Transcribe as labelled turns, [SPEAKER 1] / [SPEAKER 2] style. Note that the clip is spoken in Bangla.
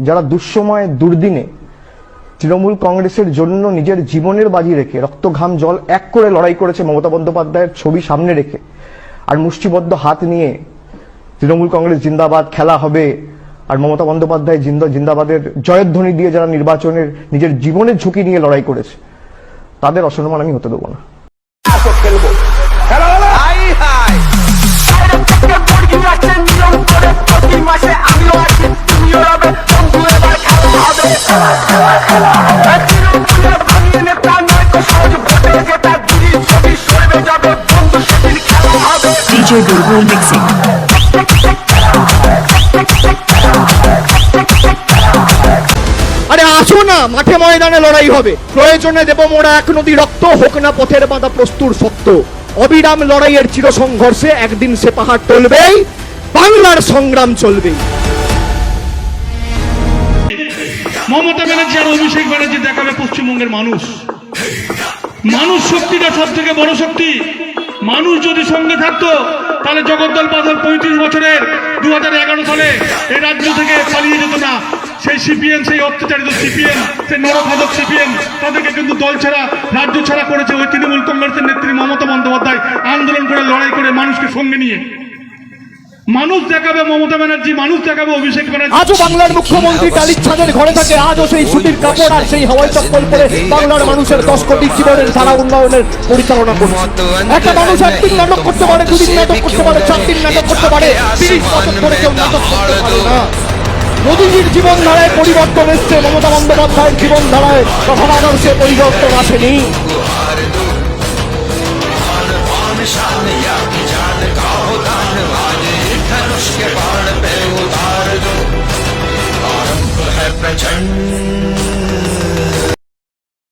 [SPEAKER 1] যারা দুঃসময় দুর্দিনে তৃণমূল কংগ্রেসের জন্য নিজের জীবনের বাজি রেখে রক্ত ঘাম জল এক করে লড়াই করেছে মমতা বন্দ্যোপাধ্যায়ের ছবি সামনে রেখে, আর মুষ্টিবদ্ধ হাত নিয়ে তৃণমূল কংগ্রেস জিন্দাবাদ খেলা হবে আর মমতা বন্দ্যোপাধ্যায় জিন্দাবাদের জয়ধ্বনি দিয়ে যারা নির্বাচনের নিজের জীবনের ঝুঁকি নিয়ে লড়াই করেছে, তাদের অসম্মান আমি হতে দেবো না।
[SPEAKER 2] DJ Bulbul mixing.
[SPEAKER 3] আরে আসো না, মাঠে ময়দানে লড়াই হবে, প্রয়োজনে দেব মোরা এক নদী রক্ত, হোক না পথের বাঁধা প্রস্তুর সত্য। অবিরাম লড়াইয়ের চির সংঘর্ষে একদিন সে পাহাড় টলবেই, বাংলার সংগ্রাম চলবে।
[SPEAKER 4] মমতা ব্যানার্জি আর অভিষেক ব্যানার্জি দেখাবে পশ্চিমবঙ্গের মানুষ। মানুষ শক্তিটা সব থেকে বড় শক্তি। মানুষ যদি সঙ্গে থাকতো তাহলে জগদ্দল পাথর 35 বছরের 2011 সালে এই রাজ্য থেকে পালিয়ে যেত না। সেই সিপিএম, সেই অত্যাচারিত সিপিএম, সেই নরখাদক সিপিএম, তাদেরকে কিন্তু দল ছাড়া রাজ্য ছাড়া করেছে ওই তৃণমূল কংগ্রেসের নেত্রী মমতা বন্দ্যোপাধ্যায় আন্দোলন করে লড়াই করে মানুষকে সঙ্গে নিয়ে। মানুষ দেখাবে মমতা ব্যানার্জি, মানুষ দেখাবে অভিষেক ব্যানার্জি।
[SPEAKER 3] আজও বাংলার মুখ্যমন্ত্রী টালির ছাদের ঘরে থাকে, আজও সেই ছুটির কাপড় আর সেই হাওয়াই চপ্পল পরে বাংলার মানুষের 10 কোটি জীবনের ধারা উন্নয়নের পরিচালনা করছে। একটা মানুষ একদিন নাটক করতে পারে, দুদিন নাটক করতে পারে, 4 দিন নাটক করতে পারে, 30 বছর ধরে কেউ নাটক করতে পারে না। মোদীজির জীবন ধারায় পরিবর্তন এসছে, মমতা বন্দ্যোপাধ্যায়ের জীবন ধারায় কখনো আদর্শে পরিবর্তন আসেনি।
[SPEAKER 5] प्रचंड